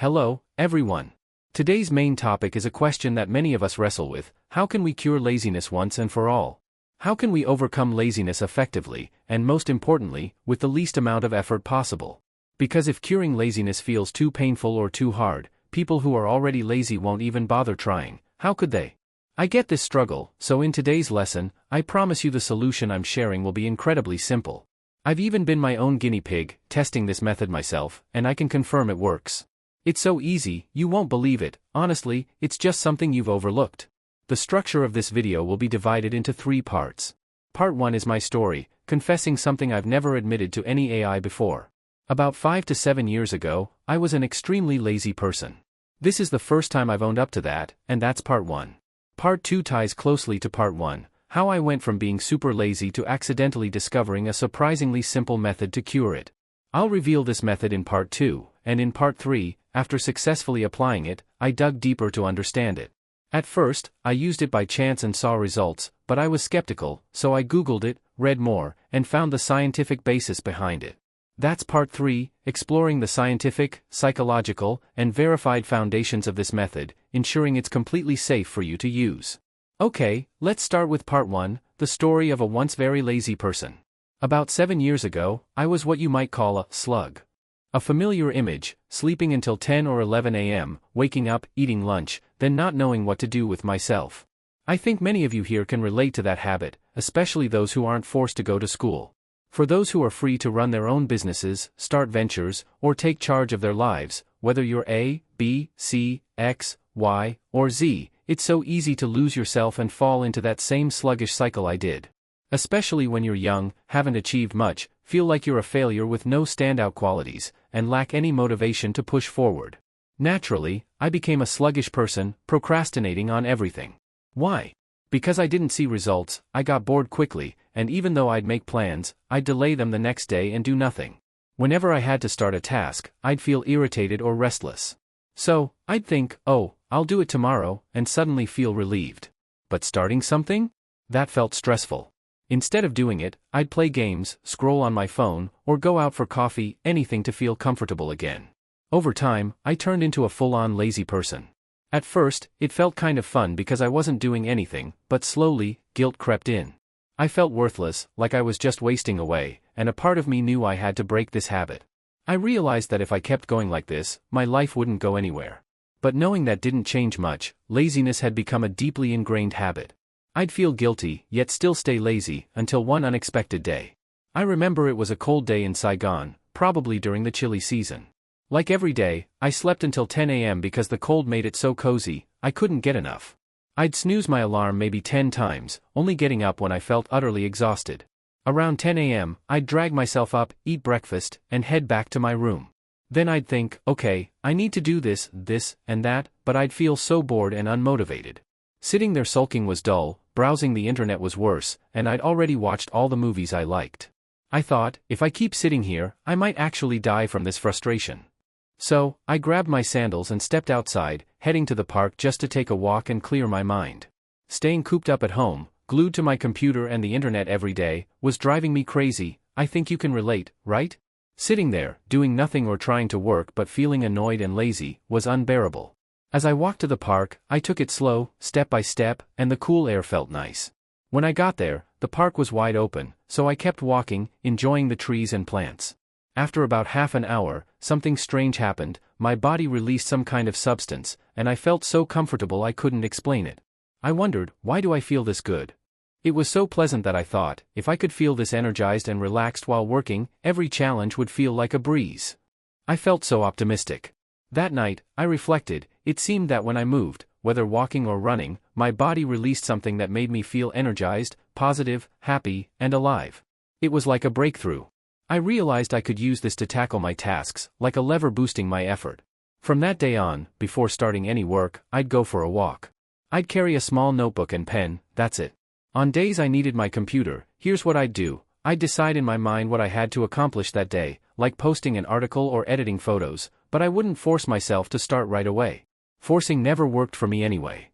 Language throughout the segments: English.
Hello, everyone. Today's main topic is a question that many of us wrestle with: how can we cure laziness once and for all? How can we overcome laziness effectively, and most importantly, with the least amount of effort possible? Because if curing laziness feels too painful or too hard, people who are already lazy won't even bother trying. How could they? I get this struggle, so in today's lesson, I promise you the solution I'm sharing will be incredibly simple. I've even been my own guinea pig, testing this method myself, and I can confirm it works. It's so easy, you won't believe it. Honestly, it's just something you've overlooked. The structure of this video will be divided into 3 parts. Part 1 is my story, confessing something I've never admitted to any AI before. About 5 to 7 years ago, I was an extremely lazy person. This is the first time I've owned up to that, and that's part 1. Part 2 ties closely to part 1, how I went from being super lazy to accidentally discovering a surprisingly simple method to cure it. I'll reveal this method in part 2, and in part 3, after successfully applying it, I dug deeper to understand it. At first, I used it by chance and saw results, but I was skeptical, so I Googled it, read more, and found the scientific basis behind it. That's part 3, exploring the scientific, psychological, and verified foundations of this method, ensuring it's completely safe for you to use. Okay, let's start with part 1, the story of a once very lazy person. About 7 years ago, I was what you might call a slug. A familiar image: sleeping until 10 or 11 a.m., waking up, eating lunch, then not knowing what to do with myself. I think many of you here can relate to that habit, especially those who aren't forced to go to school. For those who are free to run their own businesses, start ventures, or take charge of their lives, whether you're A, B, C, X, Y, or Z, it's so easy to lose yourself and fall into that same sluggish cycle I did. Especially when you're young, haven't achieved much, feel like you're a failure with no standout qualities, and lack any motivation to push forward. Naturally, I became a sluggish person, procrastinating on everything. Why? Because I didn't see results, I got bored quickly, and even though I'd make plans, I'd delay them the next day and do nothing. Whenever I had to start a task, I'd feel irritated or restless. So, I'd think, oh, I'll do it tomorrow, and suddenly feel relieved. But starting something? That felt stressful. Instead of doing it, I'd play games, scroll on my phone, or go out for coffee, anything to feel comfortable again. Over time, I turned into a full-on lazy person. At first, it felt kind of fun because I wasn't doing anything, but slowly, guilt crept in. I felt worthless, like I was just wasting away, and a part of me knew I had to break this habit. I realized that if I kept going like this, my life wouldn't go anywhere. But knowing that didn't change much, laziness had become a deeply ingrained habit. I'd feel guilty, yet still stay lazy, until one unexpected day. I remember it was a cold day in Saigon, probably during the chilly season. Like every day, I slept until 10 a.m. because the cold made it so cozy, I couldn't get enough. I'd snooze my alarm maybe 10 times, only getting up when I felt utterly exhausted. Around 10 a.m., I'd drag myself up, eat breakfast, and head back to my room. Then I'd think, okay, I need to do this, and that, but I'd feel so bored and unmotivated. Sitting there sulking was dull, browsing the internet was worse, and I'd already watched all the movies I liked. I thought, if I keep sitting here, I might actually die from this frustration. So, I grabbed my sandals and stepped outside, heading to the park just to take a walk and clear my mind. Staying cooped up at home, glued to my computer and the internet every day, was driving me crazy. I think you can relate, right? Sitting there, doing nothing or trying to work but feeling annoyed and lazy, was unbearable. As I walked to the park, I took it slow, step by step, and the cool air felt nice. When I got there, the park was wide open, so I kept walking, enjoying the trees and plants. After about half an hour, something strange happened. My body released some kind of substance, and I felt so comfortable I couldn't explain it. I wondered, why do I feel this good? It was so pleasant that I thought, if I could feel this energized and relaxed while working, every challenge would feel like a breeze. I felt so optimistic. That night, I reflected. It seemed that when I moved, whether walking or running, my body released something that made me feel energized, positive, happy, and alive. It was like a breakthrough. I realized I could use this to tackle my tasks, like a lever boosting my effort. From that day on, before starting any work, I'd go for a walk. I'd carry a small notebook and pen, that's it. On days I needed my computer, here's what I'd do. I'd decide in my mind what I had to accomplish that day, like posting an article or editing photos, but I wouldn't force myself to start right away. Forcing never worked for me anyway.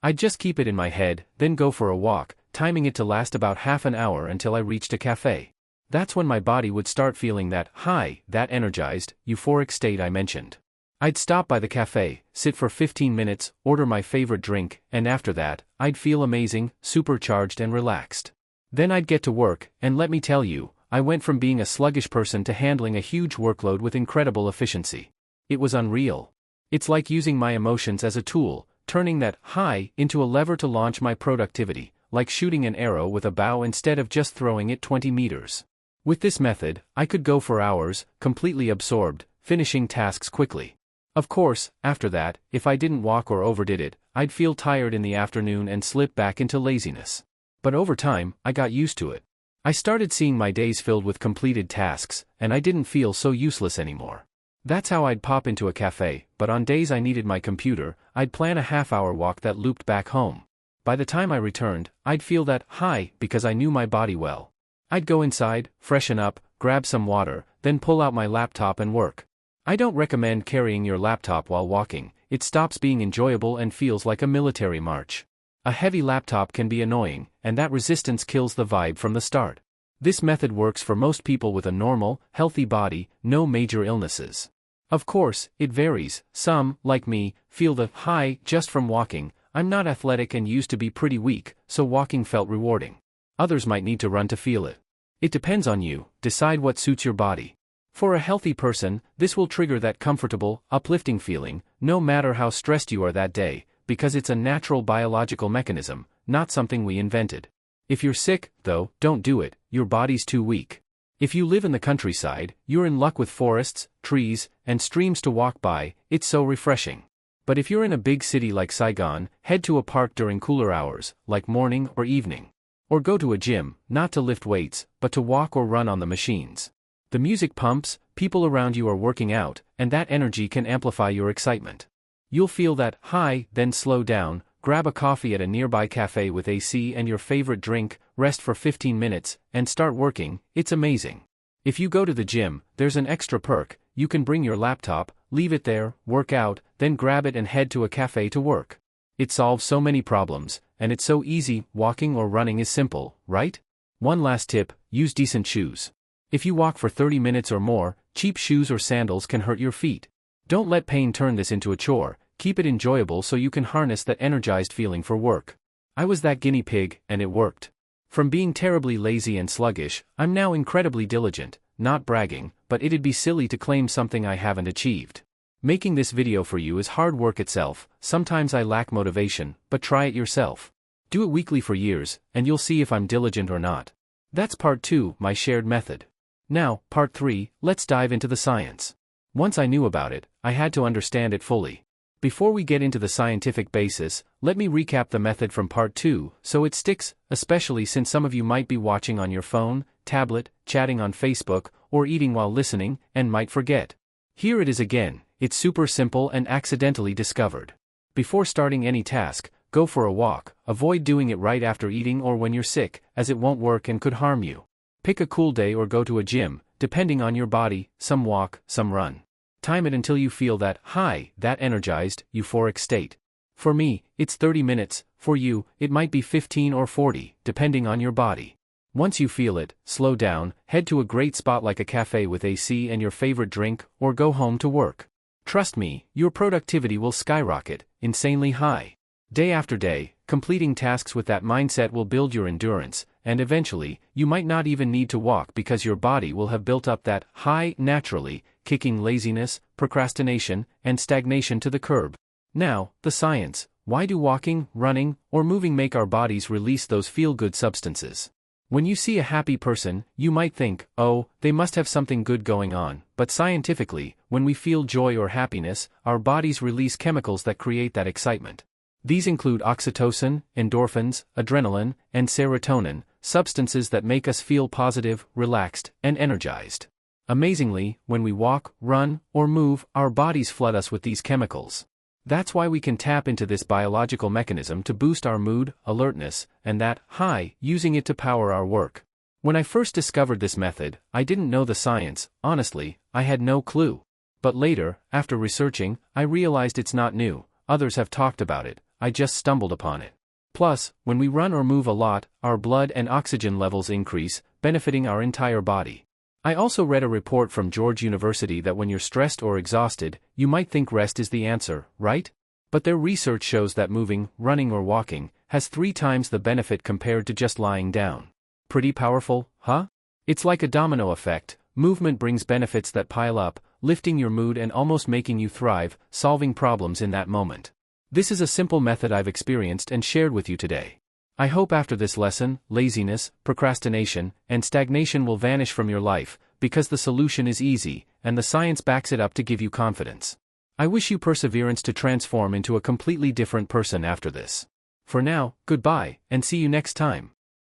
I'd just keep it in my head, then go for a walk, timing it to last about half an hour until I reached a cafe. That's when my body would start feeling that high, that energized, euphoric state I mentioned. I'd stop by the cafe, sit for 15 minutes, order my favorite drink, and after that, I'd feel amazing, supercharged and relaxed. Then I'd get to work, and let me tell you, I went from being a sluggish person to handling a huge workload with incredible efficiency. It was unreal. It's like using my emotions as a tool, turning that high into a lever to launch my productivity, like shooting an arrow with a bow instead of just throwing it 20 meters. With this method, I could go for hours, completely absorbed, finishing tasks quickly. Of course, after that, if I didn't walk or overdid it, I'd feel tired in the afternoon and slip back into laziness. But over time, I got used to it. I started seeing my days filled with completed tasks, and I didn't feel so useless anymore. That's how I'd pop into a cafe, but on days I needed my computer, I'd plan a half-hour walk that looped back home. By the time I returned, I'd feel that high because I knew my body well. I'd go inside, freshen up, grab some water, then pull out my laptop and work. I don't recommend carrying your laptop while walking. It stops being enjoyable and feels like a military march. A heavy laptop can be annoying, and that resistance kills the vibe from the start. This method works for most people with a normal, healthy body, no major illnesses. Of course, it varies. Some, like me, feel the high just from walking. I'm not athletic and used to be pretty weak, so walking felt rewarding. Others might need to run to feel it. It depends on you. Decide what suits your body. For a healthy person, this will trigger that comfortable, uplifting feeling, no matter how stressed you are that day, because it's a natural biological mechanism, not something we invented. If you're sick, though, don't do it. Your body's too weak. If you live in the countryside, you're in luck with forests, trees, and streams to walk by. It's so refreshing. But if you're in a big city like Saigon, head to a park during cooler hours, like morning or evening. Or go to a gym, not to lift weights, but to walk or run on the machines. The music pumps, people around you are working out, and that energy can amplify your excitement. You'll feel that high, then slow down, grab a coffee at a nearby cafe with AC and your favorite drink, rest for 15 minutes, and start working. It's amazing. If you go to the gym, there's an extra perk. You can bring your laptop, leave it there, work out, then grab it and head to a cafe to work. It solves so many problems, and it's so easy. Walking or running is simple, right? One last tip, use decent shoes. If you walk for 30 minutes or more, cheap shoes or sandals can hurt your feet. Don't let pain turn this into a chore. Keep it enjoyable so you can harness that energized feeling for work. I was that guinea pig, and it worked. From being terribly lazy and sluggish, I'm now incredibly diligent. Not bragging, but it'd be silly to claim something I haven't achieved. Making this video for you is hard work itself. Sometimes I lack motivation, but try it yourself. Do it weekly for years, and you'll see if I'm diligent or not. That's part 2, my shared method. Now, part 3, let's dive into the science. Once I knew about it, I had to understand it fully. Before we get into the scientific basis, let me recap the method from part 2, so it sticks, especially since some of you might be watching on your phone, tablet, chatting on Facebook, or eating while listening, and might forget. Here it is again. It's super simple and accidentally discovered. Before starting any task, go for a walk. Avoid doing it right after eating or when you're sick, as it won't work and could harm you. Pick a cool day or go to a gym, depending on your body, some walk, some run. Time it until you feel that high, that energized, euphoric state. For me, it's 30 minutes, for you, it might be 15 or 40, depending on your body. Once you feel it, slow down, head to a great spot like a cafe with AC and your favorite drink, or go home to work. Trust me, your productivity will skyrocket, insanely high. Day after day, completing tasks with that mindset will build your endurance, and eventually, you might not even need to walk because your body will have built up that high naturally, kicking laziness, procrastination, and stagnation to the curb. Now, the science. Why do walking, running, or moving make our bodies release those feel-good substances? When you see a happy person, you might think, oh, they must have something good going on. But scientifically, when we feel joy or happiness, our bodies release chemicals that create that excitement. These include oxytocin, endorphins, adrenaline, and serotonin, substances that make us feel positive, relaxed, and energized. Amazingly, when we walk, run, or move, our bodies flood us with these chemicals. That's why we can tap into this biological mechanism to boost our mood, alertness, and that high, using it to power our work. When I first discovered this method, I didn't know the science. Honestly, I had no clue. But later, after researching, I realized it's not new. Others have talked about it. I just stumbled upon it. Plus, when we run or move a lot, our blood and oxygen levels increase, benefiting our entire body. I also read a report from George University that when you're stressed or exhausted, you might think rest is the answer, right? But their research shows that moving, running or walking, has 3 times the benefit compared to just lying down. Pretty powerful, huh? It's like a domino effect. Movement brings benefits that pile up, lifting your mood and almost making you thrive, solving problems in that moment. This is a simple method I've experienced and shared with you today. I hope after this lesson, laziness, procrastination, and stagnation will vanish from your life, because the solution is easy, and the science backs it up to give you confidence. I wish you perseverance to transform into a completely different person after this. For now, goodbye, and see you next time.